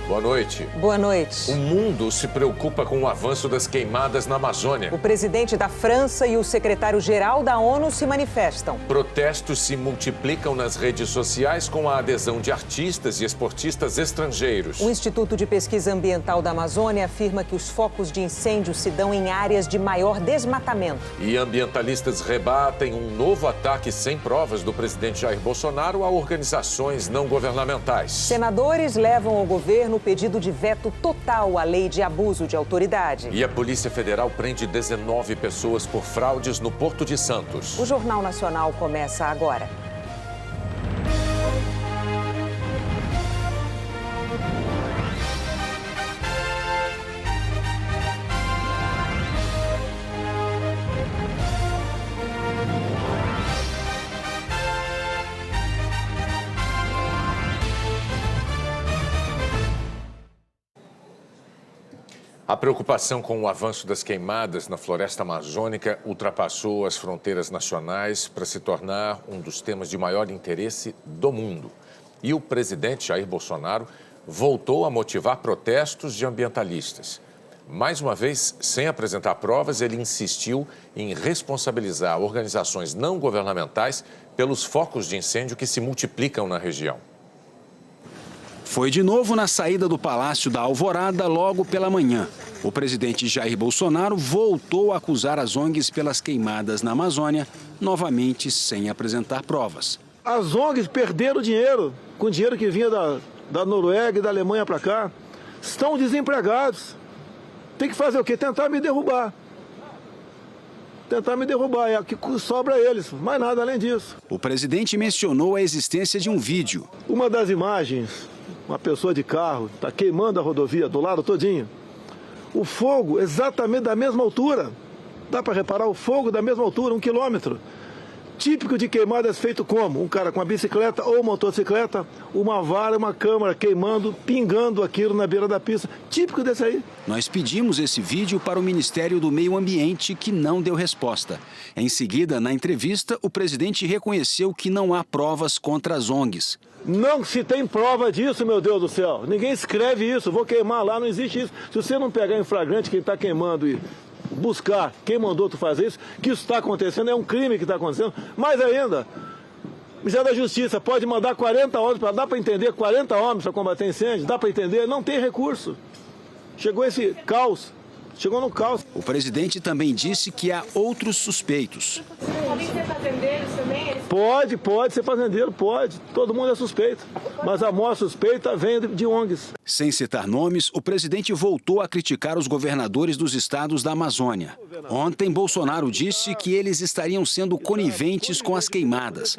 Boa noite. Boa noite. O mundo se preocupa com o avanço das queimadas na Amazônia. O presidente da França e o secretário-geral da ONU se manifestam. Protestos se multiplicam nas redes sociais com a adesão de artistas e esportistas estrangeiros. O Instituto de Pesquisa Ambiental da Amazônia afirma que os focos de incêndio se dão em áreas de maior desmatamento. E ambientalistas rebatem um novo ataque sem provas do presidente Jair Bolsonaro a organizações não governamentais. Senadores levam ao governo o pedido de veto total à lei de abuso de autoridade. E a Polícia Federal prende 19 pessoas por fraudes no Porto de Santos. O Jornal Nacional começa agora. A preocupação com o avanço das queimadas na floresta amazônica ultrapassou as fronteiras nacionais para se tornar um dos temas de maior interesse do mundo. E o presidente Jair Bolsonaro voltou a motivar protestos de ambientalistas. Mais uma vez, sem apresentar provas, ele insistiu em responsabilizar organizações não governamentais pelos focos de incêndio que se multiplicam na região. Foi de novo na saída do Palácio da Alvorada logo pela manhã. O presidente Jair Bolsonaro voltou a acusar as ONGs pelas queimadas na Amazônia, novamente sem apresentar provas. As ONGs perderam dinheiro, com dinheiro que vinha da Noruega e da Alemanha para cá. Estão desempregados. Tem que fazer o quê? Tentar me derrubar. Tentar me derrubar, é o que sobra a eles, mais nada além disso. O presidente mencionou a existência de um vídeo. Uma das imagens, uma pessoa de carro, está queimando a rodovia do lado todinho. O fogo exatamente da mesma altura. Dá para reparar o fogo da mesma altura, 1 quilômetro. Típico de queimadas feito como? Um cara com uma bicicleta ou motocicleta, uma vara, uma câmara queimando, pingando aquilo na beira da pista. Típico desse aí. Nós pedimos esse vídeo para o Ministério do Meio Ambiente, que não deu resposta. Em seguida, na entrevista, o presidente reconheceu que não há provas contra as ONGs. Não se tem prova disso, meu Deus do céu. Ninguém escreve isso, vou queimar lá, não existe isso. Se você não pegar em flagrante quem está queimando e buscar quem mandou tu fazer isso, que isso está acontecendo, é um crime que está acontecendo. Mais ainda, o Ministério da Justiça pode mandar 40 homens, dá para entender, 40 homens para combater incêndio, dá para entender, não tem recurso. Chegou esse caos, chegou no caos. O presidente também disse que há outros suspeitos. Podem ser fazendeiros também? Pode ser fazendeiro, pode. Todo mundo é suspeito. Mas a maior suspeita vem de ONGs. Sem citar nomes, o presidente voltou a criticar os governadores dos estados da Amazônia. Ontem, Bolsonaro disse que eles estariam sendo coniventes com as queimadas.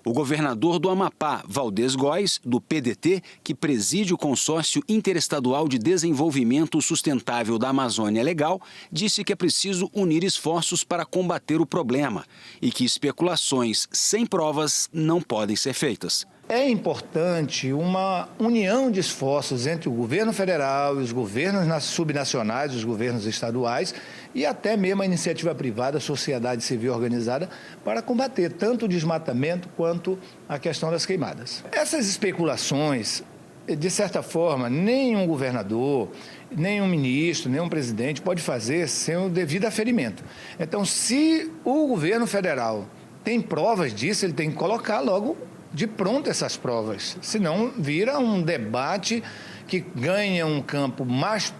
O governador do Amapá, Valdez Góes, do PDT, que preside o Consórcio Interestadual de Desenvolvimento Sustentável da Amazônia Legal, disse que é preciso unir esforços para combater o problema e que especulações sem provas não podem ser feitas. É importante uma união de esforços entre o governo federal e os governos subnacionais, os governos estaduais e até mesmo a iniciativa privada, a sociedade civil organizada, para combater tanto o desmatamento quanto a questão das queimadas. Essas especulações, de certa forma, nenhum governador, nenhum ministro, nenhum presidente pode fazer sem o devido aferimento. Então, se o governo federal tem provas disso, ele tem que colocar logo de pronto essas provas, senão vira um debate que ganha um campo mais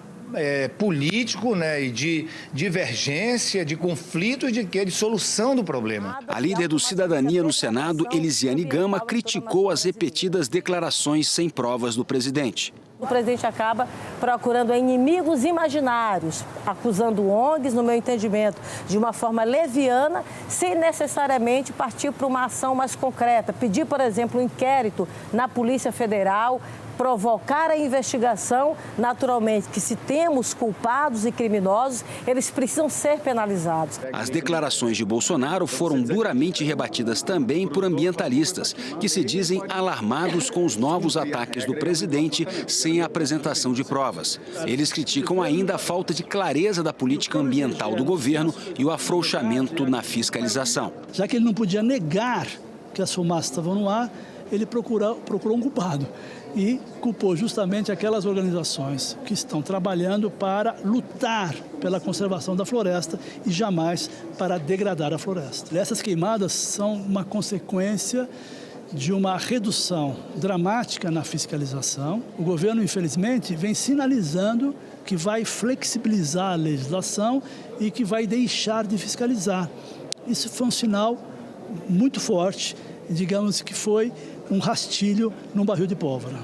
político, né, e de divergência, de conflito, de solução do problema. A líder do Cidadania no Senado, Elisiane Gama, criticou as repetidas declarações sem provas do presidente. O presidente acaba procurando inimigos imaginários, acusando ONGs, no meu entendimento, de uma forma leviana, sem necessariamente partir para uma ação mais concreta. Pedir, por exemplo, um inquérito na Polícia Federal, provocar a investigação, naturalmente, que se temos culpados e criminosos, eles precisam ser penalizados. As declarações de Bolsonaro foram duramente rebatidas também por ambientalistas, que se dizem alarmados com os novos ataques do presidente sem a apresentação de provas. Eles criticam ainda a falta de clareza da política ambiental do governo e o afrouxamento na fiscalização. Já que ele não podia negar que as fumaças estavam no ar, ele procurou um culpado. e culpou justamente aquelas organizações que estão trabalhando para lutar pela conservação da floresta e jamais para degradar a floresta. Essas queimadas são uma consequência de uma redução dramática na fiscalização. O governo, infelizmente, vem sinalizando que vai flexibilizar a legislação e que vai deixar de fiscalizar. Isso foi um sinal muito forte, digamos que foi um rastilho num barril de pólvora.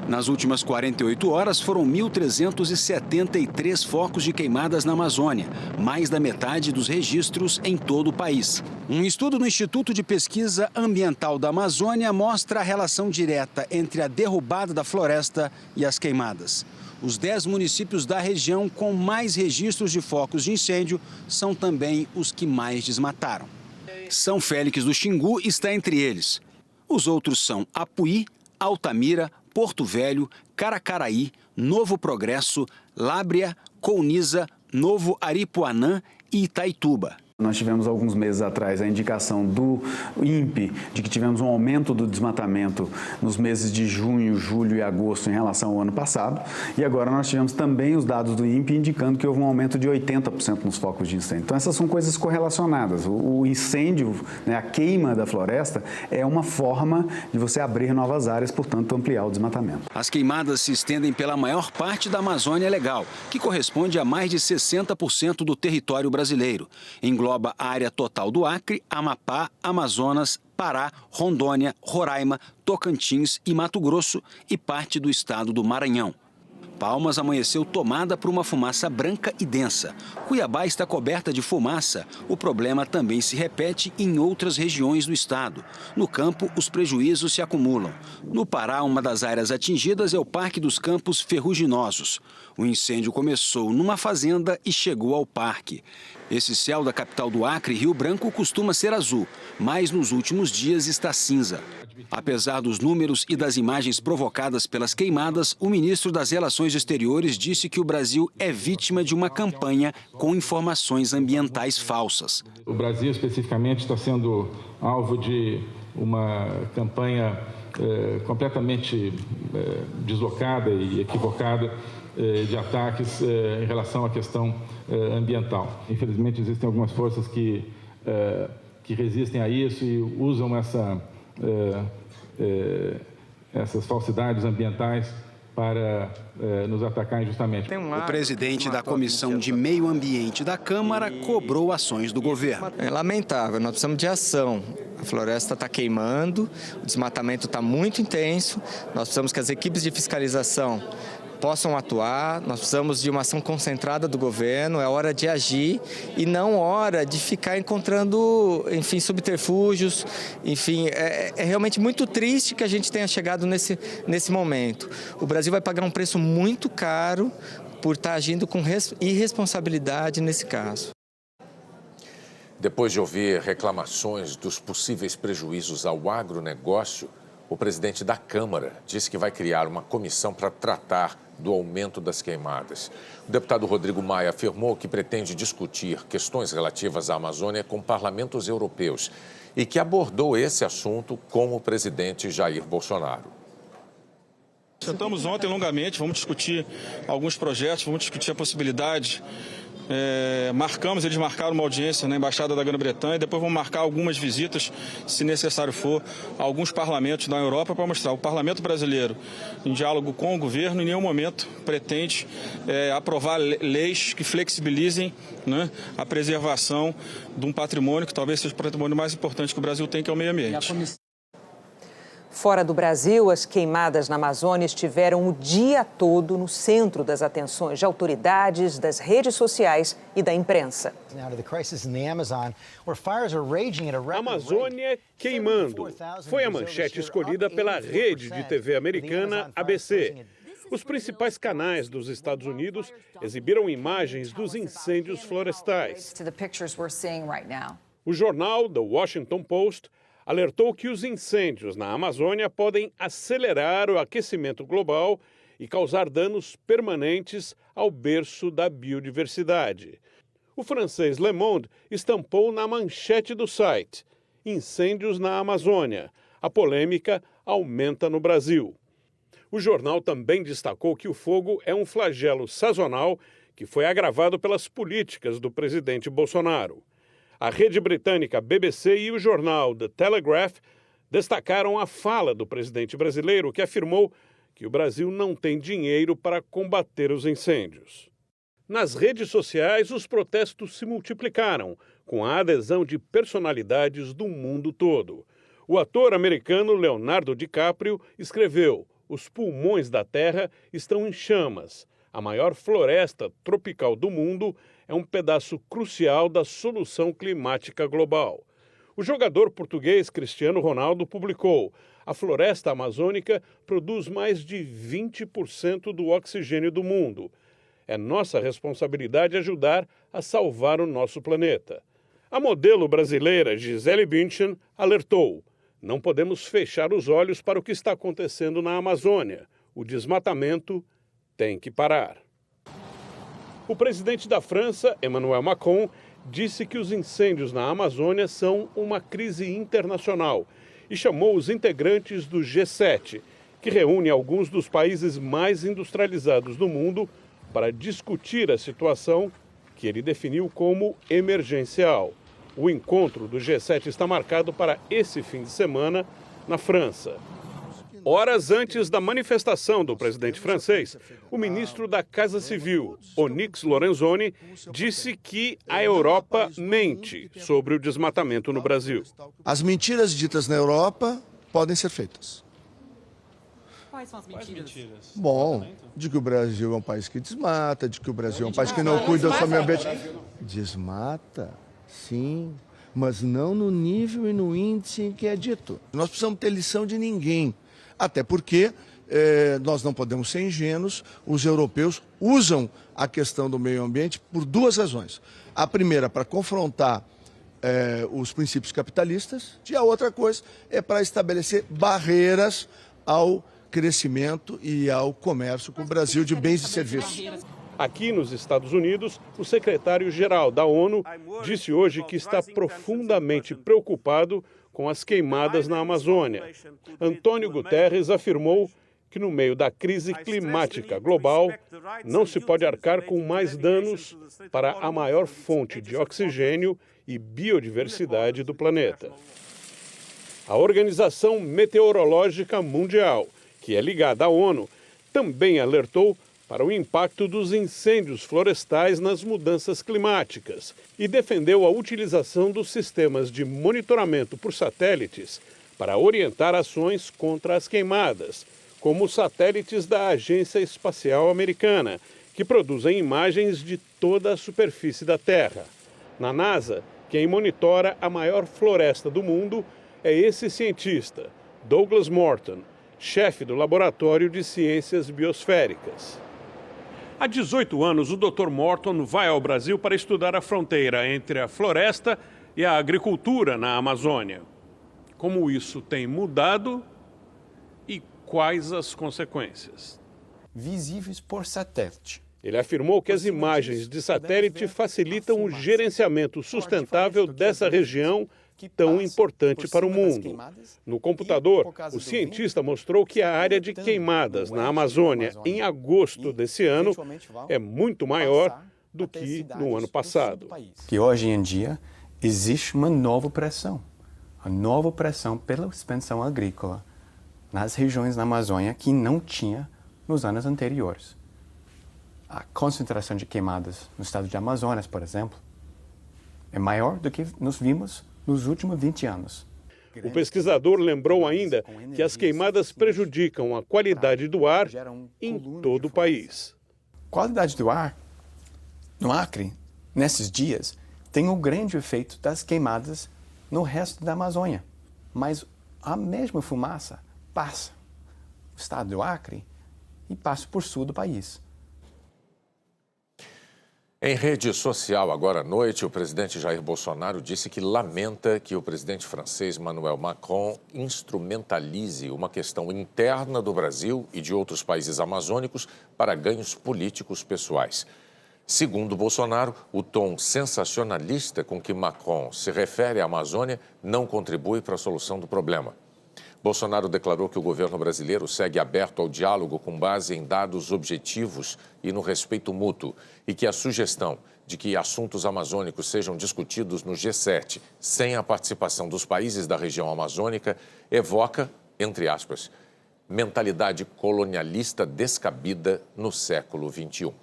Nas últimas 48 horas, foram 1.373 focos de queimadas na Amazônia, mais da metade dos registros em todo o país. Um estudo do Instituto de Pesquisa Ambiental da Amazônia mostra a relação direta entre a derrubada da floresta e as queimadas. Os 10 municípios da região com mais registros de focos de incêndio são também os que mais desmataram. São Félix do Xingu está entre eles. Os outros são Apuí, Altamira, Porto Velho, Caracaraí, Novo Progresso, Lábrea, Colniza, Novo Aripuanã e Itaituba. Nós tivemos alguns meses atrás a indicação do INPE de que tivemos um aumento do desmatamento nos meses de junho, julho e agosto em relação ao ano passado. E agora nós tivemos também os dados do INPE indicando que houve um aumento de 80% nos focos de incêndio. Então essas são coisas correlacionadas. O incêndio, né, a queima da floresta é uma forma de você abrir novas áreas, portanto ampliar o desmatamento. As queimadas se estendem pela maior parte da Amazônia Legal, que corresponde a mais de 60% do território brasileiro. Engloba a área total do Acre, Amapá, Amazonas, Pará, Rondônia, Roraima, Tocantins e Mato Grosso e parte do estado do Maranhão. Palmas amanheceu tomada por uma fumaça branca e densa. Cuiabá está coberta de fumaça. O problema também se repete em outras regiões do estado. No campo, os prejuízos se acumulam. No Pará, uma das áreas atingidas é o Parque dos Campos Ferruginosos. O incêndio começou numa fazenda e chegou ao parque. Esse céu da capital do Acre, Rio Branco, costuma ser azul, mas nos últimos dias está cinza. Apesar dos números e das imagens provocadas pelas queimadas, o ministro das Relações Exteriores disse que o Brasil é vítima de uma campanha com informações ambientais falsas. O Brasil, especificamente, está sendo alvo de uma campanha completamente deslocada e equivocada de ataques em relação à questão ambiental. Infelizmente, existem algumas forças que resistem a isso e usam essas falsidades ambientais para nos atacar injustamente. O presidente da Comissão de Meio Ambiente da Câmara cobrou ações do governo. É lamentável, nós precisamos de ação. A floresta está queimando, o desmatamento está muito intenso, nós precisamos que as equipes de fiscalização possam atuar, nós precisamos de uma ação concentrada do governo, é hora de agir e não hora de ficar encontrando, enfim, subterfúgios, enfim, é realmente muito triste que a gente tenha chegado nesse momento. O Brasil vai pagar um preço muito caro por estar agindo com irresponsabilidade nesse caso. Depois de ouvir reclamações dos possíveis prejuízos ao agronegócio, o presidente da Câmara disse que vai criar uma comissão para tratar do aumento das queimadas. O deputado Rodrigo Maia afirmou que pretende discutir questões relativas à Amazônia com parlamentos europeus e que abordou esse assunto com o presidente Jair Bolsonaro. Sentamos ontem longamente, vamos discutir alguns projetos, vamos discutir a possibilidade. Eles marcaram uma audiência na Embaixada da Grã-Bretanha e depois vão marcar algumas visitas, se necessário for, a alguns parlamentos da Europa para mostrar. O parlamento brasileiro, em diálogo com o governo, em nenhum momento pretende aprovar leis que flexibilizem, né, a preservação de um patrimônio que talvez seja o patrimônio mais importante que o Brasil tem, que é o meio ambiente. Fora do Brasil, as queimadas na Amazônia estiveram o dia todo no centro das atenções de autoridades, das redes sociais e da imprensa. Amazônia queimando. Foi a manchete escolhida pela rede de TV americana ABC. Os principais canais dos Estados Unidos exibiram imagens dos incêndios florestais. O jornal The Washington Post alertou que os incêndios na Amazônia podem acelerar o aquecimento global e causar danos permanentes ao berço da biodiversidade. O francês Le Monde estampou na manchete do site: incêndios na Amazônia. A polêmica aumenta no Brasil. O jornal também destacou que o fogo é um flagelo sazonal que foi agravado pelas políticas do presidente Bolsonaro. A rede britânica BBC e o jornal The Telegraph destacaram a fala do presidente brasileiro, que afirmou que o Brasil não tem dinheiro para combater os incêndios. Nas redes sociais, os protestos se multiplicaram, com a adesão de personalidades do mundo todo. O ator americano Leonardo DiCaprio escreveu: "Os pulmões da Terra estão em chamas. A maior floresta tropical do mundo é um pedaço crucial da solução climática global." O jogador português Cristiano Ronaldo publicou: "A floresta amazônica produz mais de 20% do oxigênio do mundo. É nossa responsabilidade ajudar a salvar o nosso planeta." A modelo brasileira Gisele Bündchen alertou: "Não podemos fechar os olhos para o que está acontecendo na Amazônia. O desmatamento tem que parar." O presidente da França, Emmanuel Macron, disse que os incêndios na Amazônia são uma crise internacional e chamou os integrantes do G7, que reúne alguns dos países mais industrializados do mundo, para discutir a situação que ele definiu como emergencial. O encontro do G7 está marcado para esse fim de semana na França. Horas antes da manifestação do presidente francês, o ministro da Casa Civil, Onyx Lorenzoni, disse que a Europa mente sobre o desmatamento no Brasil. As mentiras ditas na Europa podem ser feitas. Quais são as mentiras? Bom, de que o Brasil é um país que desmata, de que o Brasil é um país que não cuida do seu meio ambiente. Desmata, sim, mas não no nível e no índice em que é dito. Nós precisamos ter lição de ninguém. Até porque nós não podemos ser ingênuos, os europeus usam a questão do meio ambiente por duas razões. A primeira, para confrontar os princípios capitalistas, e a outra coisa é para estabelecer barreiras ao crescimento e ao comércio com o Brasil de bens e serviços. Aqui nos Estados Unidos, o secretário-geral da ONU disse hoje que está profundamente preocupado com as queimadas na Amazônia. Antônio Guterres afirmou que no meio da crise climática global não se pode arcar com mais danos para a maior fonte de oxigênio e biodiversidade do planeta. A Organização Meteorológica Mundial, que é ligada à ONU, também alertou para o impacto dos incêndios florestais nas mudanças climáticas e defendeu a utilização dos sistemas de monitoramento por satélites para orientar ações contra as queimadas, como os satélites da Agência Espacial Americana, que produzem imagens de toda a superfície da Terra. Na NASA, quem monitora a maior floresta do mundo é esse cientista, Douglas Morton, chefe do Laboratório de Ciências Biosféricas. Há 18 anos, o Dr. Morton vai ao Brasil para estudar a fronteira entre a floresta e a agricultura na Amazônia. Como isso tem mudado e quais as consequências? Visíveis por satélite. Ele afirmou que as imagens de satélite facilitam o gerenciamento sustentável dessa região tão importante para o mundo. No computador, o cientista mostrou que a área de queimadas na Amazônia em agosto desse ano é muito maior do que no ano passado. Que hoje em dia existe uma nova pressão pela expansão agrícola nas regiões da Amazônia que não tinha nos anos anteriores. A concentração de queimadas no estado de Amazonas, por exemplo, é maior do que nós vimos nos últimos 20 anos. O pesquisador lembrou ainda que as queimadas prejudicam a qualidade do ar em todo o país. A qualidade do ar no Acre, nesses dias, tem um grande efeito das queimadas no resto da Amazônia. Mas a mesma fumaça passa o estado do Acre e passa por sul do país. Em rede social, agora à noite, o presidente Jair Bolsonaro disse que lamenta que o presidente francês Emmanuel Macron instrumentalize uma questão interna do Brasil e de outros países amazônicos para ganhos políticos pessoais. Segundo Bolsonaro, o tom sensacionalista com que Macron se refere à Amazônia não contribui para a solução do problema. Bolsonaro declarou que o governo brasileiro segue aberto ao diálogo com base em dados objetivos e no respeito mútuo e que a sugestão de que assuntos amazônicos sejam discutidos no G7 sem a participação dos países da região amazônica evoca, entre aspas, mentalidade colonialista descabida no século XXI.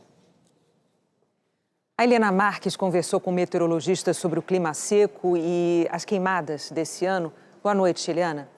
A Helena Marques conversou com meteorologistas sobre o clima seco e as queimadas desse ano. Boa noite, Eliana.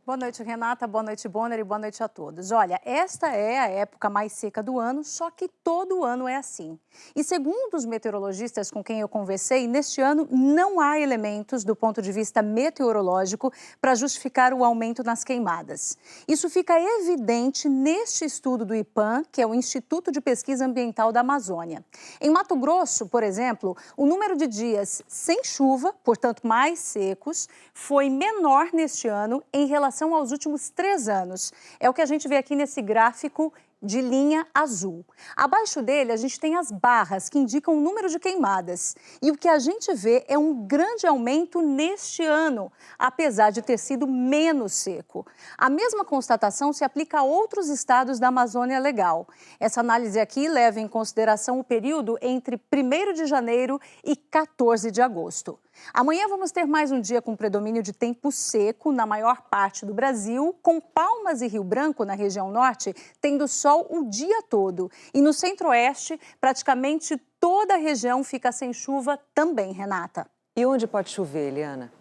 Boa noite, Renata. Boa noite, Bonner, e boa noite a todos. Olha, esta é a época mais seca do ano, só que todo ano é assim. E segundo os meteorologistas com quem eu conversei, neste ano não há elementos do ponto de vista meteorológico para justificar o aumento nas queimadas. Isso fica evidente neste estudo do IPAM, que é o Instituto de Pesquisa Ambiental da Amazônia. Em Mato Grosso, por exemplo, o número de dias sem chuva, portanto mais secos, foi menor neste ano em relação aos últimos 3 anos. É o que a gente vê aqui nesse gráfico de linha azul. Abaixo dele, a gente tem as barras que indicam o número de queimadas. E o que a gente vê é um grande aumento neste ano, apesar de ter sido menos seco. A mesma constatação se aplica a outros estados da Amazônia Legal. Essa análise aqui leva em consideração o período entre 1º de janeiro e 14 de agosto. Amanhã vamos ter mais um dia com predomínio de tempo seco na maior parte do Brasil, com Palmas e Rio Branco, na região norte, tendo sol o dia todo. E no centro-oeste, praticamente toda a região fica sem chuva também, Renata. E onde pode chover, Eliana?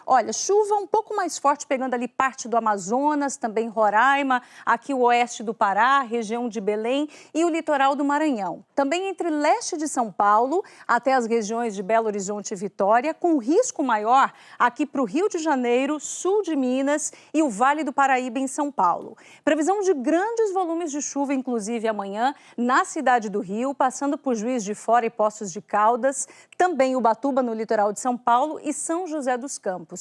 Olha, chuva um pouco mais forte, pegando ali parte do Amazonas, também Roraima, aqui o oeste do Pará, região de Belém e o litoral do Maranhão. Também entre leste de São Paulo até as regiões de Belo Horizonte e Vitória, com risco maior aqui para o Rio de Janeiro, sul de Minas e o Vale do Paraíba em São Paulo. Previsão de grandes volumes de chuva, inclusive amanhã, na cidade do Rio, passando por Juiz de Fora e Poços de Caldas, também Ubatuba no litoral de São Paulo e São José dos Campos.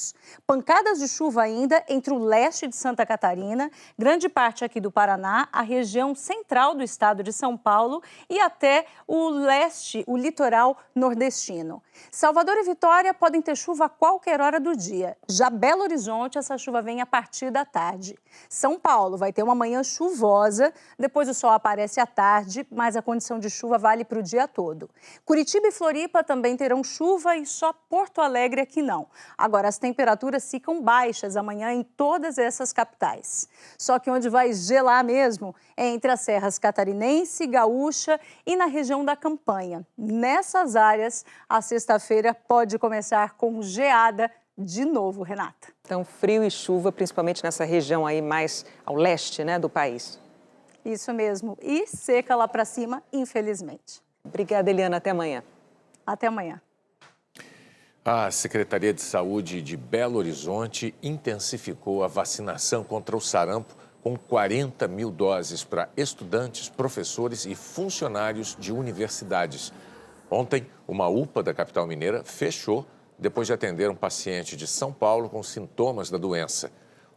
Pancadas de chuva ainda entre o leste de Santa Catarina, grande parte aqui do Paraná, a região central do estado de São Paulo e até o leste, o litoral nordestino. Salvador e Vitória podem ter chuva a qualquer hora do dia. Já Belo Horizonte, essa chuva vem a partir da tarde. São Paulo vai ter uma manhã chuvosa, depois o sol aparece à tarde, mas a condição de chuva vale para o dia todo. Curitiba e Floripa também terão chuva e só Porto Alegre aqui não. Agora, as temperaturas ficam baixas amanhã em todas essas capitais. Só que onde vai gelar mesmo é entre as serras catarinense, gaúcha e na região da Campanha. Nessas áreas, a sexta-feira pode começar com geada de novo, Renata. Então, frio e chuva, principalmente nessa região aí mais ao leste, né, do país. Isso mesmo. E seca lá para cima, infelizmente. Obrigada, Eliana. Até amanhã. Até amanhã. A Secretaria de Saúde de Belo Horizonte intensificou a vacinação contra o sarampo com 40 mil doses para estudantes, professores e funcionários de universidades. Ontem, uma UPA da capital mineira fechou depois de atender um paciente de São Paulo com sintomas da doença.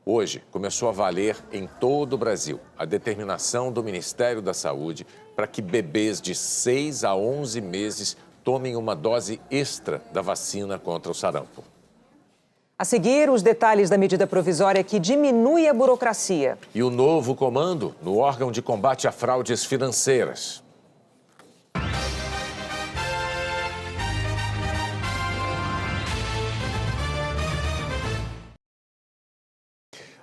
Hoje, começou a valer em todo o Brasil a determinação do Ministério da Saúde para que bebês de 6 a 11 meses tomem uma dose extra da vacina contra o sarampo. A seguir, os detalhes da medida provisória que diminui a burocracia. E o novo comando no órgão de combate a fraudes financeiras.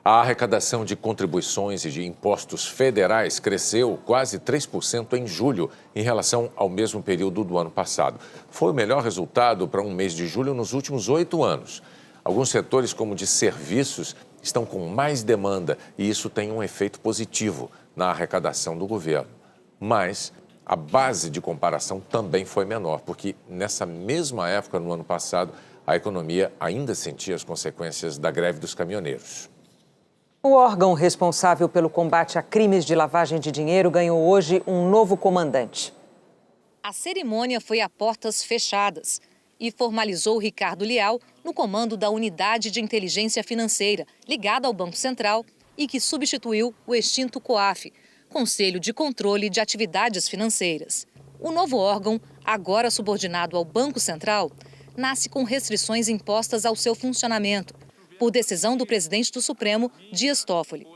A arrecadação de contribuições e de impostos federais cresceu quase 3% em julho em relação ao mesmo período do ano passado. Foi o melhor resultado para um mês de julho nos últimos 8 anos. Alguns setores, como de serviços, estão com mais demanda e isso tem um efeito positivo na arrecadação do governo. Mas a base de comparação também foi menor, porque nessa mesma época, no ano passado, a economia ainda sentia as consequências da greve dos caminhoneiros. O órgão responsável pelo combate a crimes de lavagem de dinheiro ganhou hoje um novo comandante. A cerimônia foi a portas fechadas e formalizou Ricardo Leal no comando da Unidade de Inteligência Financeira, ligada ao Banco Central e que substituiu o extinto COAF, Conselho de Controle de Atividades Financeiras. O novo órgão, agora subordinado ao Banco Central, nasce com restrições impostas ao seu funcionamento, por decisão do presidente do Supremo, Dias Toffoli.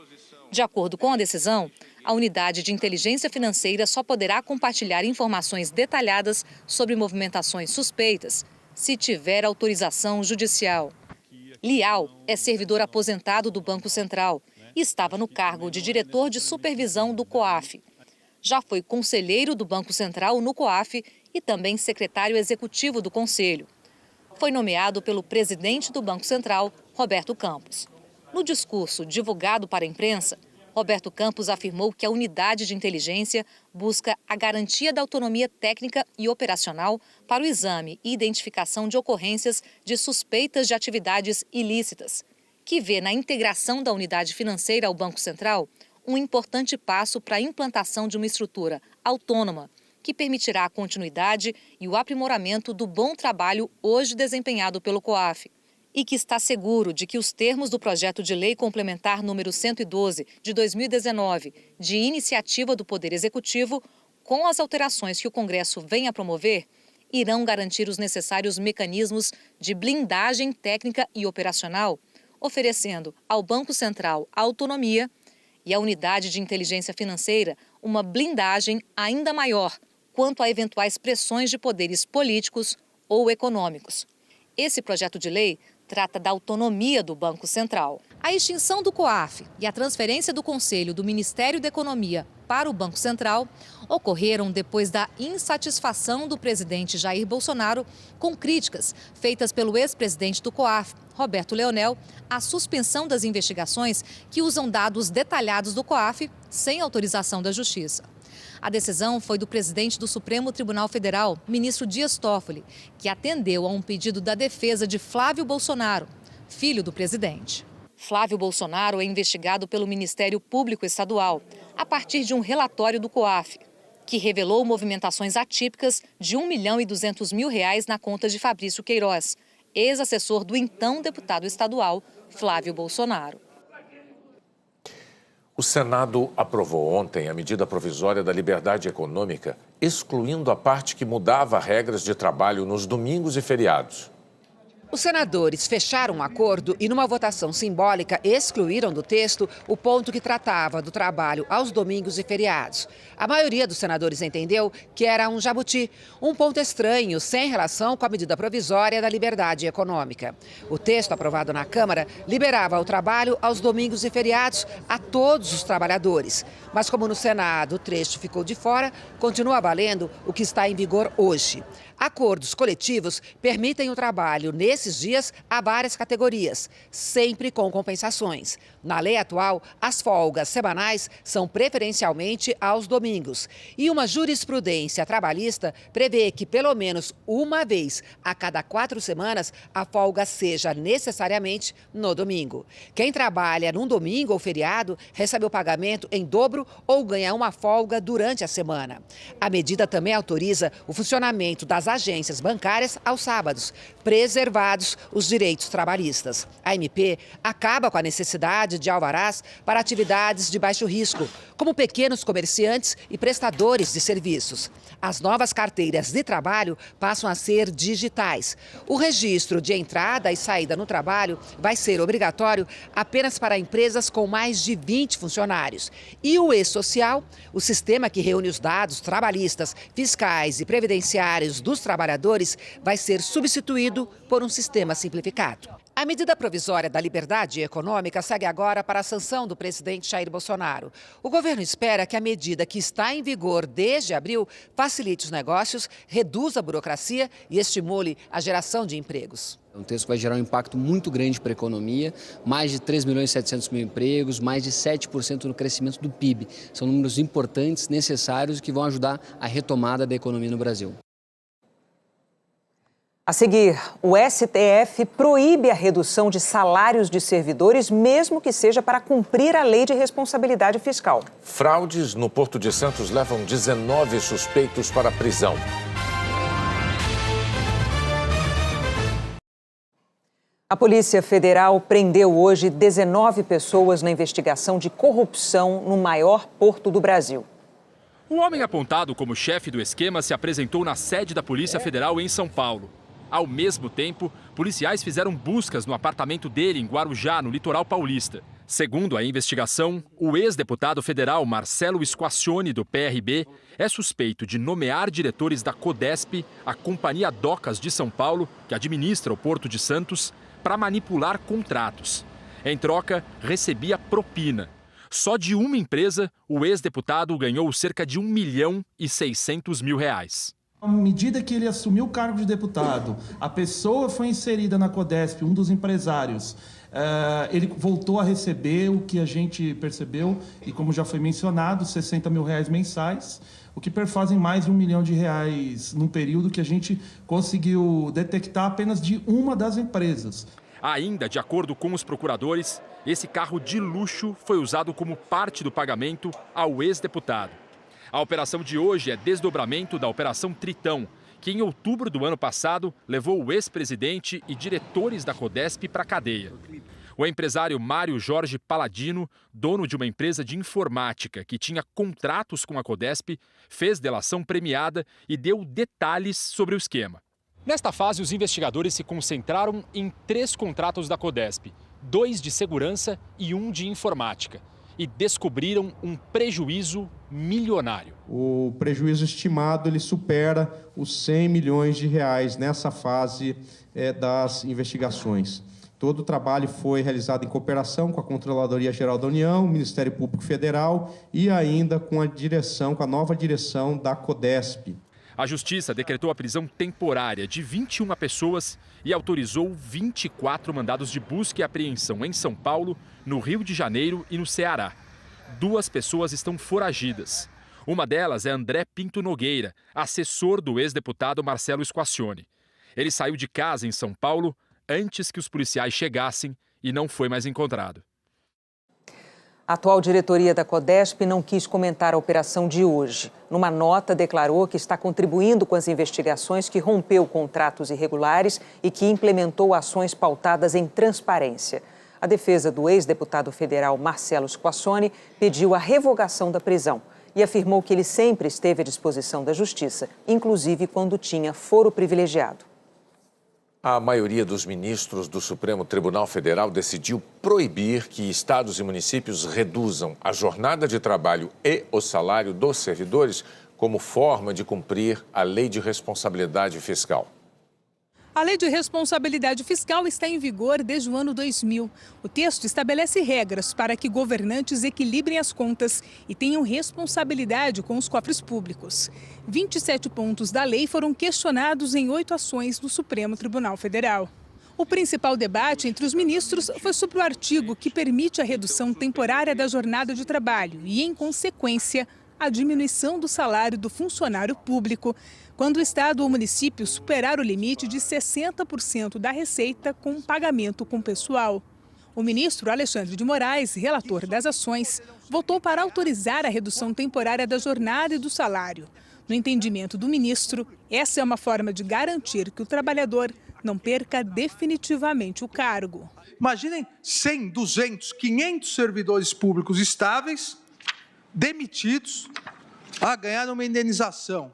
De acordo com a decisão, a unidade de inteligência financeira só poderá compartilhar informações detalhadas sobre movimentações suspeitas se tiver autorização judicial. Lial é servidor aposentado do Banco Central e estava no cargo de diretor de supervisão do COAF. Já foi conselheiro do Banco Central no COAF e também secretário executivo do Conselho. Foi nomeado pelo presidente do Banco Central, Roberto Campos. No discurso divulgado para a imprensa, Roberto Campos afirmou que a unidade de inteligência busca a garantia da autonomia técnica e operacional para o exame e identificação de ocorrências de suspeitas de atividades ilícitas, que vê na integração da unidade financeira ao Banco Central um importante passo para a implantação de uma estrutura autônoma que permitirá a continuidade e o aprimoramento do bom trabalho hoje desempenhado pelo COAF. E que está seguro de que os termos do projeto de lei complementar número 112 de 2019, de iniciativa do Poder Executivo, com as alterações que o Congresso vem a promover, irão garantir os necessários mecanismos de blindagem técnica e operacional, oferecendo ao Banco Central autonomia e à unidade de inteligência financeira uma blindagem ainda maior quanto a eventuais pressões de poderes políticos ou econômicos. Esse projeto de lei trata da autonomia do Banco Central. A extinção do COAF e a transferência do Conselho do Ministério da Economia para o Banco Central ocorreram depois da insatisfação do presidente Jair Bolsonaro com críticas feitas pelo ex-presidente do COAF, Roberto Leonel, à suspensão das investigações que usam dados detalhados do COAF sem autorização da Justiça. A decisão foi do presidente do Supremo Tribunal Federal, ministro Dias Toffoli, que atendeu a um pedido da defesa de Flávio Bolsonaro, filho do presidente. Flávio Bolsonaro é investigado pelo Ministério Público Estadual, a partir de um relatório do COAF, que revelou movimentações atípicas de R$ 1.200.000 na conta de Fabrício Queiroz, ex-assessor do então deputado estadual Flávio Bolsonaro. O Senado aprovou ontem a medida provisória da liberdade econômica, excluindo a parte que mudava regras de trabalho nos domingos e feriados. Os senadores fecharam um acordo e, numa votação simbólica, excluíram do texto o ponto que tratava do trabalho aos domingos e feriados. A maioria dos senadores entendeu que era um jabuti, um ponto estranho, sem relação com a medida provisória da liberdade econômica. O texto aprovado na Câmara liberava o trabalho aos domingos e feriados a todos os trabalhadores. Mas, como no Senado o trecho ficou de fora, continua valendo o que está em vigor hoje. Acordos coletivos permitem o trabalho nesses dias a várias categorias, sempre com compensações. Na lei atual, as folgas semanais são preferencialmente aos domingos. E uma jurisprudência trabalhista prevê que pelo menos uma vez a cada 4 semanas a folga seja necessariamente no domingo. Quem trabalha num domingo ou feriado recebe o pagamento em dobro ou ganha uma folga durante a semana. A medida também autoriza o funcionamento das agências bancárias aos sábados, preservados os direitos trabalhistas. A MP acaba com a necessidade de alvarás para atividades de baixo risco, como pequenos comerciantes e prestadores de serviços. As novas carteiras de trabalho passam a ser digitais. O registro de entrada e saída no trabalho vai ser obrigatório apenas para empresas com mais de 20 funcionários. E o E-Social, o sistema que reúne os dados trabalhistas, fiscais e previdenciários dos trabalhadores, vai ser substituído por um sistema simplificado. A medida provisória da liberdade econômica segue agora para a sanção do presidente Jair Bolsonaro. O governo espera que a medida, que está em vigor desde abril, facilite os negócios, reduza a burocracia e estimule a geração de empregos. É um texto que vai gerar um impacto muito grande para a economia, mais de 3.700.000 empregos, mais de 7% no crescimento do PIB. São números importantes, necessários, que vão ajudar a retomada da economia no Brasil. A seguir, o STF proíbe a redução de salários de servidores, mesmo que seja para cumprir a lei de responsabilidade fiscal. Fraudes no Porto de Santos levam 19 suspeitos para a prisão. A Polícia Federal prendeu hoje 19 pessoas na investigação de corrupção no maior porto do Brasil. O homem apontado como chefe do esquema se apresentou na sede da Polícia Federal em São Paulo. Ao mesmo tempo, policiais fizeram buscas no apartamento dele em Guarujá, no litoral paulista. Segundo a investigação, o ex-deputado federal Marcelo Squacione, do PRB, é suspeito de nomear diretores da Codesp, a Companhia Docas de São Paulo, que administra o Porto de Santos, para manipular contratos. Em troca, recebia propina. Só de uma empresa, o ex-deputado ganhou cerca de R$1.600.000. À medida que ele assumiu o cargo de deputado, a pessoa foi inserida na Codesp, um dos empresários. Ele voltou a receber o que a gente percebeu, e como já foi mencionado, R$60 mil mensais, o que perfazem mais de R$1 milhão num período que a gente conseguiu detectar apenas de uma das empresas. Ainda, de acordo com os procuradores, esse carro de luxo foi usado como parte do pagamento ao ex-deputado. A operação de hoje é desdobramento da Operação Tritão, que em outubro do ano passado levou o ex-presidente e diretores da Codesp para a cadeia. O empresário Mário Jorge Paladino, dono de uma empresa de informática que tinha contratos com a Codesp, fez delação premiada e deu detalhes sobre o esquema. Nesta fase, os investigadores se concentraram em 3 contratos da Codesp, 2 de segurança e 1 de informática, e descobriram um prejuízo milionário. O prejuízo estimado ele supera os R$100 milhões nessa fase das investigações. Todo o trabalho foi realizado em cooperação com a Controladoria Geral da União, o Ministério Público Federal e ainda com a nova direção da Codesp. A Justiça decretou a prisão temporária de 21 pessoas e autorizou 24 mandados de busca e apreensão em São Paulo, no Rio de Janeiro e no Ceará. 2 pessoas estão foragidas. Uma delas é André Pinto Nogueira, assessor do ex-deputado Marcelo Squacione. Ele saiu de casa em São Paulo antes que os policiais chegassem e não foi mais encontrado. A atual diretoria da Codesp não quis comentar a operação de hoje. Numa nota, declarou que está contribuindo com as investigações, que rompeu contratos irregulares e que implementou ações pautadas em transparência. A defesa do ex-deputado federal Marcelo Squacione pediu a revogação da prisão e afirmou que ele sempre esteve à disposição da Justiça, inclusive quando tinha foro privilegiado. A maioria dos ministros do Supremo Tribunal Federal decidiu proibir que estados e municípios reduzam a jornada de trabalho e o salário dos servidores como forma de cumprir a Lei de Responsabilidade Fiscal. A Lei de Responsabilidade Fiscal está em vigor desde o ano 2000. O texto estabelece regras para que governantes equilibrem as contas e tenham responsabilidade com os cofres públicos. 27 pontos da lei foram questionados em 8 ações do Supremo Tribunal Federal. O principal debate entre os ministros foi sobre o artigo que permite a redução temporária da jornada de trabalho e, em consequência, a diminuição do salário do funcionário público, quando o Estado ou município superar o limite de 60% da receita com pagamento com pessoal. O ministro Alexandre de Moraes, relator das ações, votou para autorizar a redução temporária da jornada e do salário. No entendimento do ministro, essa é uma forma de garantir que o trabalhador não perca definitivamente o cargo. Imaginem 100, 200, 500 servidores públicos estáveis, demitidos, a ganhar uma indenização,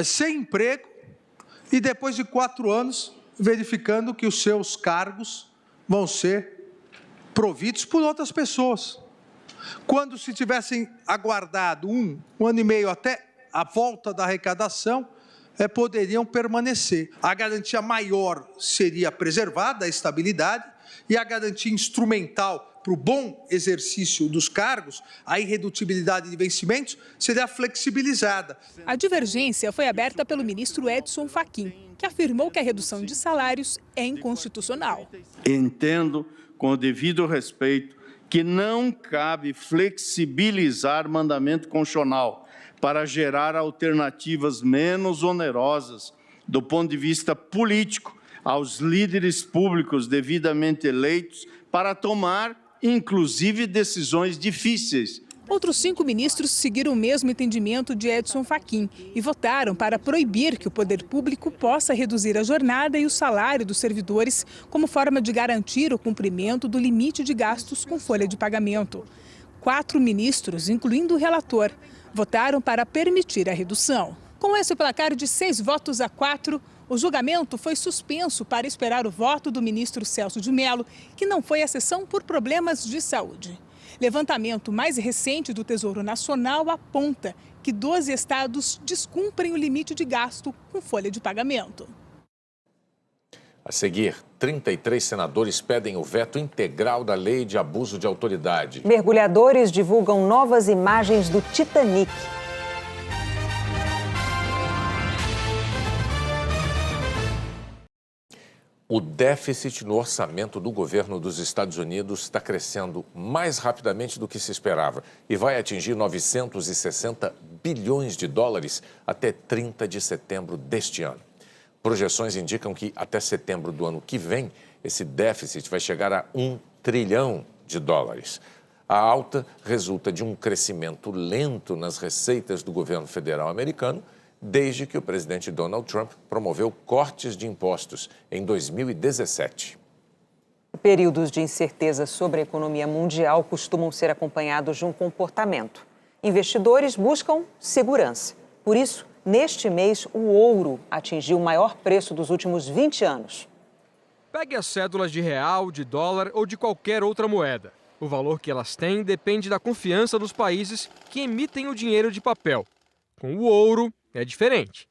sem emprego, e depois de 4 anos verificando que os seus cargos vão ser providos por outras pessoas. Quando se tivessem aguardado um ano e meio até a volta da arrecadação, poderiam permanecer. A garantia maior seria preservada, a estabilidade, e a garantia instrumental para o bom exercício dos cargos, a irredutibilidade de vencimentos, seria flexibilizada. A divergência foi aberta pelo ministro Edson Fachin, que afirmou que a redução de salários é inconstitucional. Entendo, com o devido respeito, que não cabe flexibilizar mandamento constitucional para gerar alternativas menos onerosas do ponto de vista político aos líderes públicos devidamente eleitos para tomar, inclusive, decisões difíceis. Outros 5 ministros seguiram o mesmo entendimento de Edson Fachin e votaram para proibir que o poder público possa reduzir a jornada e o salário dos servidores como forma de garantir o cumprimento do limite de gastos com folha de pagamento. 4 ministros, incluindo o relator, votaram para permitir a redução. Com esse placar de 6 votos a 4, O julgamento foi suspenso para esperar o voto do ministro Celso de Mello, que não foi à sessão por problemas de saúde. Levantamento mais recente do Tesouro Nacional aponta que 12 estados descumprem o limite de gasto com folha de pagamento. A seguir, 33 senadores pedem o veto integral da lei de abuso de autoridade. Mergulhadores divulgam novas imagens do Titanic. O déficit no orçamento do governo dos Estados Unidos está crescendo mais rapidamente do que se esperava e vai atingir 960 bilhões de dólares até 30 de setembro deste ano. Projeções indicam que até setembro do ano que vem, esse déficit vai chegar a 1 trilhão de dólares. A alta resulta de um crescimento lento nas receitas do governo federal americano, desde que o presidente Donald Trump promoveu cortes de impostos em 2017. Períodos de incerteza sobre a economia mundial costumam ser acompanhados de um comportamento. Investidores buscam segurança. Por isso, neste mês, o ouro atingiu o maior preço dos últimos 20 anos. Pegue as cédulas de real, de dólar ou de qualquer outra moeda. O valor que elas têm depende da confiança dos países que emitem o dinheiro de papel. Com o ouro, é diferente.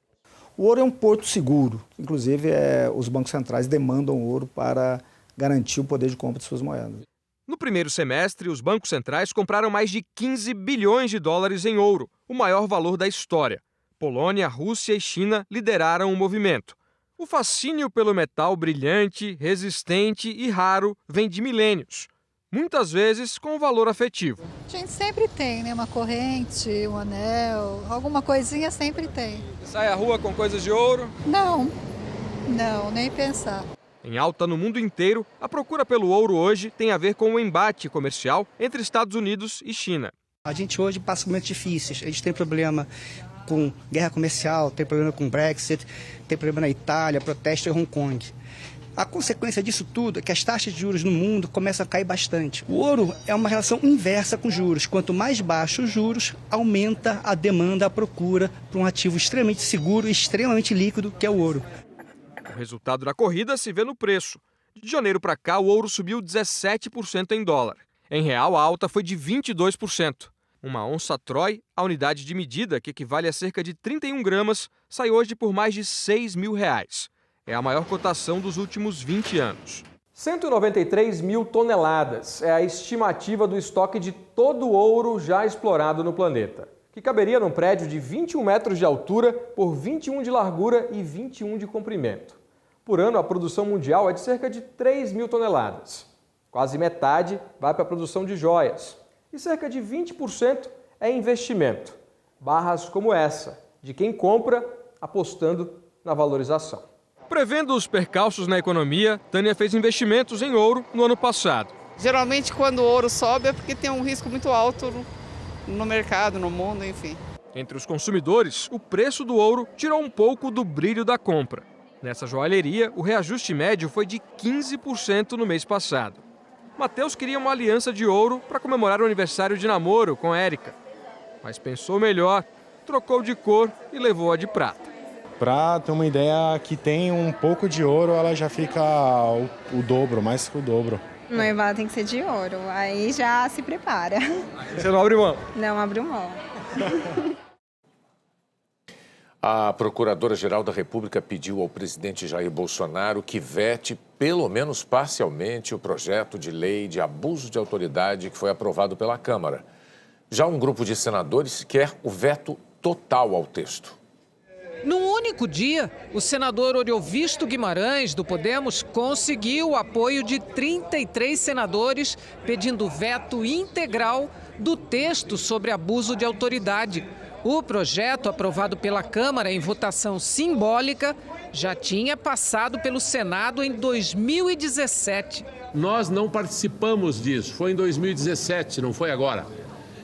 O ouro é um porto seguro. Inclusive, os bancos centrais demandam ouro para garantir o poder de compra de suas moedas. No primeiro semestre, os bancos centrais compraram mais de 15 bilhões de dólares em ouro, o maior valor da história. Polônia, Rússia e China lideraram o movimento. O fascínio pelo metal brilhante, resistente e raro vem de milênios, muitas vezes com valor afetivo. A gente sempre tem, né? Uma corrente, um anel, alguma coisinha sempre tem. Sai à rua com coisas de ouro? Não, nem pensar. Em alta no mundo inteiro, a procura pelo ouro hoje tem a ver com o embate comercial entre Estados Unidos e China. A gente hoje passa momentos difíceis. A gente tem problema com guerra comercial, tem problema com Brexit, tem problema na Itália, protesto em Hong Kong. A consequência disso tudo é que as taxas de juros no mundo começam a cair bastante. O ouro é uma relação inversa com juros. Quanto mais baixos os juros, aumenta a demanda, a procura por um ativo extremamente seguro e extremamente líquido, que é o ouro. O resultado da corrida se vê no preço. De janeiro para cá, o ouro subiu 17% em dólar. Em real, a alta foi de 22%. Uma onça Troy, a unidade de medida, que equivale a cerca de 31 gramas, sai hoje por mais de R$6 mil. É a maior cotação dos últimos 20 anos. 193 mil toneladas é a estimativa do estoque de todo o ouro já explorado no planeta, que caberia num prédio de 21 metros de altura por 21 de largura e 21 de comprimento. Por ano, a produção mundial é de cerca de 3 mil toneladas. Quase metade vai para a produção de joias. E cerca de 20% é investimento. Barras como essa, de quem compra apostando na valorização. Prevendo os percalços na economia, Tânia fez investimentos em ouro no ano passado. Geralmente, quando o ouro sobe, é porque tem um risco muito alto no mercado, no mundo, enfim. Entre os consumidores, o preço do ouro tirou um pouco do brilho da compra. Nessa joalheria, o reajuste médio foi de 15% no mês passado. Matheus queria uma aliança de ouro para comemorar o aniversário de namoro com Érica. Mas pensou melhor, trocou de cor e levou a de prata. Para ter uma ideia, que tem um pouco de ouro, ela já fica o dobro, mais que o dobro. Noivado tem que ser de ouro, aí já se prepara. Você não abre mão? Não abro mão. A Procuradora-Geral da República pediu ao presidente Jair Bolsonaro que vete, pelo menos parcialmente, o projeto de lei de abuso de autoridade que foi aprovado pela Câmara. Já um grupo de senadores quer o veto total ao texto. Num único dia, o senador Oriovisto Guimarães, do Podemos, conseguiu o apoio de 33 senadores pedindo veto integral do texto sobre abuso de autoridade. O projeto, aprovado pela Câmara em votação simbólica, já tinha passado pelo Senado em 2017. Nós não participamos disso, foi em 2017, não foi agora.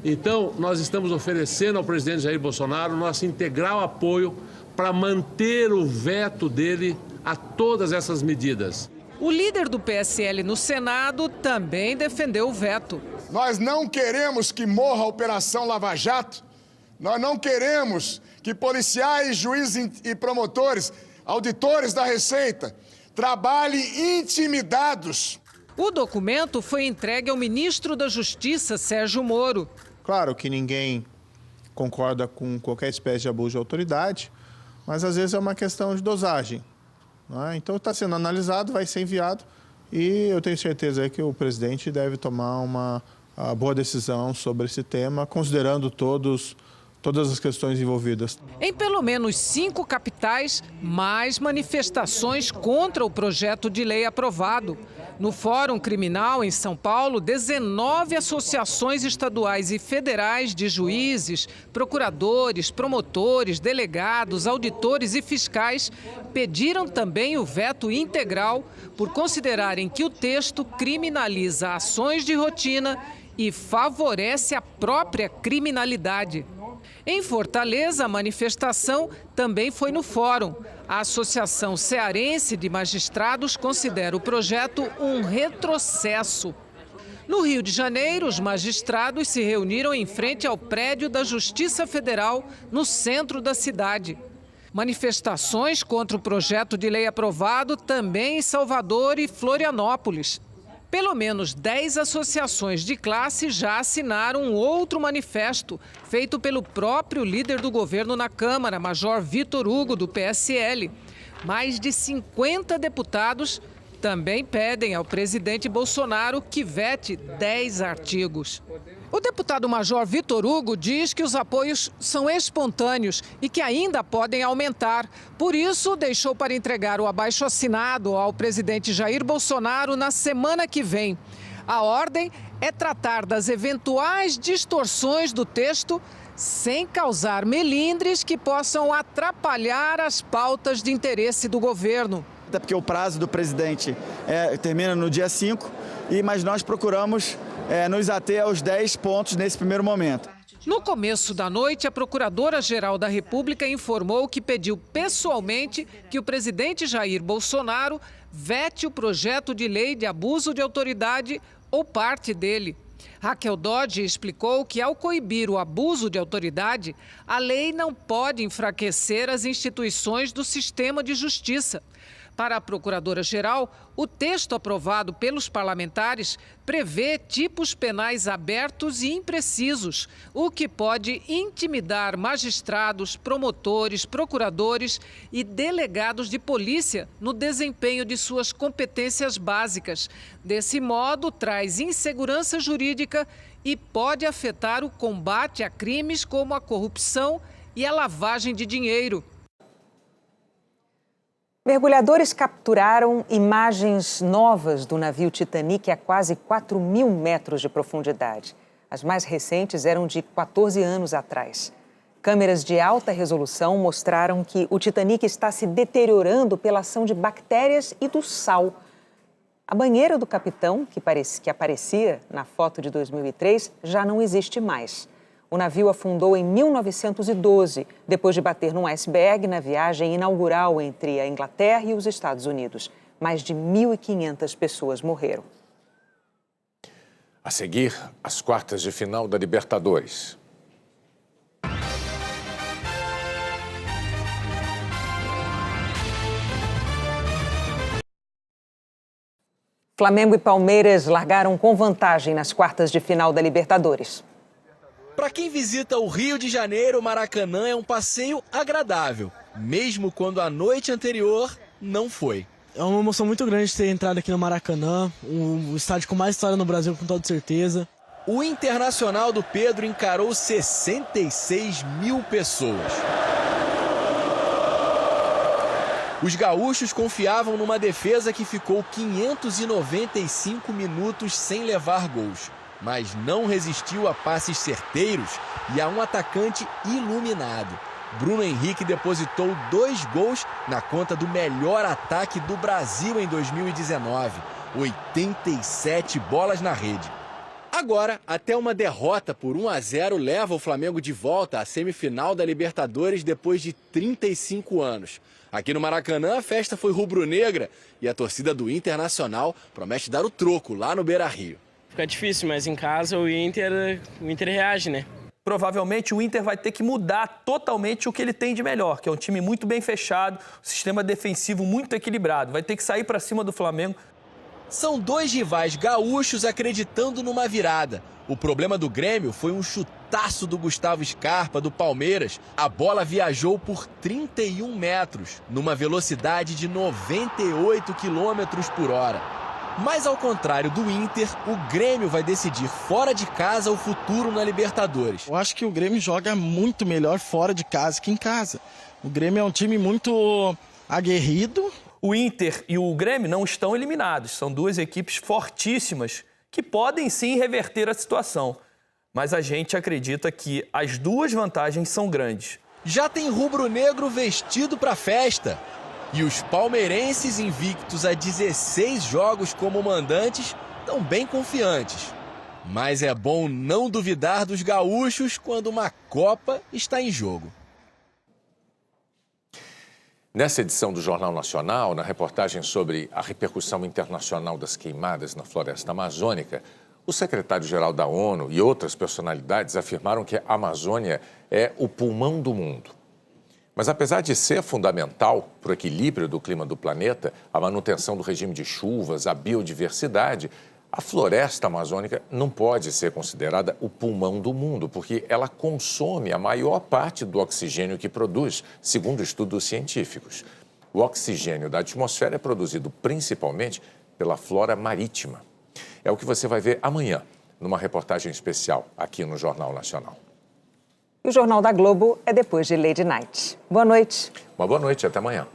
Então, nós estamos oferecendo ao presidente Jair Bolsonaro nosso integral apoio para manter o veto dele a todas essas medidas. O líder do PSL no Senado também defendeu o veto. Nós não queremos que morra a Operação Lava Jato. Nós não queremos que policiais, juízes e promotores auditores da Receita, trabalhem intimidados. O documento foi entregue ao ministro da Justiça, Sérgio Moro. Claro que ninguém concorda com qualquer espécie de abuso de autoridade, mas às vezes é uma questão de dosagem, né? Então está sendo analisado, vai ser enviado e eu tenho certeza que o presidente deve tomar uma boa decisão sobre esse tema, considerando todas as questões envolvidas. Em pelo menos 5 capitais, mais manifestações contra o projeto de lei aprovado. No Fórum Criminal, em São Paulo, 19 associações estaduais e federais de juízes, procuradores, promotores, delegados, auditores e fiscais pediram também o veto integral por considerarem que o texto criminaliza ações de rotina e favorece a própria criminalidade. Em Fortaleza, a manifestação também foi no Fórum. A Associação Cearense de Magistrados considera o projeto um retrocesso. No Rio de Janeiro, os magistrados se reuniram em frente ao prédio da Justiça Federal, no centro da cidade. Manifestações contra o projeto de lei aprovado também em Salvador e Florianópolis. Pelo menos 10 associações de classe já assinaram um outro manifesto, feito pelo próprio líder do governo na Câmara, Major Vitor Hugo, do PSL. Mais de 50 deputados também pedem ao presidente Bolsonaro que vete 10 artigos. O deputado Major Vitor Hugo diz que os apoios são espontâneos e que ainda podem aumentar. Por isso, deixou para entregar o abaixo-assinado ao presidente Jair Bolsonaro na semana que vem. A ordem é tratar das eventuais distorções do texto sem causar melindres que possam atrapalhar as pautas de interesse do governo. Até porque o prazo do presidente termina no dia 5, mas nós procuramos nos ater aos 10 pontos nesse primeiro momento. No começo da noite, a Procuradora-Geral da República informou que pediu pessoalmente que o presidente Jair Bolsonaro vete o projeto de lei de abuso de autoridade ou parte dele. Raquel Dodge explicou que, ao coibir o abuso de autoridade, a lei não pode enfraquecer as instituições do sistema de justiça. Para a Procuradora-Geral, o texto aprovado pelos parlamentares prevê tipos penais abertos e imprecisos, o que pode intimidar magistrados, promotores, procuradores e delegados de polícia no desempenho de suas competências básicas. Desse modo, traz insegurança jurídica e pode afetar o combate a crimes como a corrupção e a lavagem de dinheiro. Mergulhadores capturaram imagens novas do navio Titanic a quase 4.000 metros de profundidade. As mais recentes eram de 14 anos atrás. Câmeras de alta resolução mostraram que o Titanic está se deteriorando pela ação de bactérias e do sal. A banheira do capitão, que aparecia na foto de 2003, já não existe mais. O navio afundou em 1912, depois de bater num iceberg na viagem inaugural entre a Inglaterra e os Estados Unidos. Mais de 1.500 pessoas morreram. A seguir, as quartas de final da Libertadores. Flamengo e Palmeiras largaram com vantagem nas quartas de final da Libertadores. Para quem visita o Rio de Janeiro, o Maracanã é um passeio agradável, mesmo quando a noite anterior não foi. É uma emoção muito grande ter entrado aqui no Maracanã, o estádio com mais história no Brasil, com toda certeza. O Internacional do Pedro encarou 66 mil pessoas. Os gaúchos confiavam numa defesa que ficou 595 minutos sem levar gols, mas não resistiu a passes certeiros e a um atacante iluminado. Bruno Henrique depositou 2 gols na conta do melhor ataque do Brasil em 2019. 87 bolas na rede. Agora, até uma derrota por 1-0 leva o Flamengo de volta à semifinal da Libertadores depois de 35 anos. Aqui no Maracanã, a festa foi rubro-negra e a torcida do Internacional promete dar o troco lá no Beira-Rio. Fica difícil, mas em casa o Inter reage, né? provavelmente o Inter vai ter que mudar totalmente o que ele tem de melhor, que é um time muito bem fechado, um sistema defensivo muito equilibrado. Vai ter que sair para cima do Flamengo. São dois rivais gaúchos acreditando numa virada. O problema do Grêmio foi um chutaço do Gustavo Scarpa, do Palmeiras. A bola viajou por 31 metros, numa velocidade de 98 km por hora. Mas ao contrário do Inter, o Grêmio vai decidir fora de casa o futuro na Libertadores. Eu acho que o Grêmio joga muito melhor fora de casa que em casa. O Grêmio é um time muito aguerrido. O Inter e o Grêmio não estão eliminados. São duas equipes fortíssimas que podem sim reverter a situação. Mas a gente acredita que as duas vantagens são grandes. Já tem rubro-negro vestido para festa. E os palmeirenses, invictos a 16 jogos como mandantes, estão bem confiantes. Mas é bom não duvidar dos gaúchos quando uma Copa está em jogo. Nessa edição do Jornal Nacional, na reportagem sobre a repercussão internacional das queimadas na floresta amazônica, o secretário-geral da ONU e outras personalidades afirmaram que a Amazônia é o pulmão do mundo. Mas apesar de ser fundamental para o equilíbrio do clima do planeta, a manutenção do regime de chuvas, a biodiversidade, a floresta amazônica não pode ser considerada o pulmão do mundo, porque ela consome a maior parte do oxigênio que produz, segundo estudos científicos. O oxigênio da atmosfera é produzido principalmente pela flora marítima. É o que você vai ver amanhã, numa reportagem especial aqui no Jornal Nacional. E o Jornal da Globo é depois de Lady Night. Boa noite. Uma boa noite, até amanhã.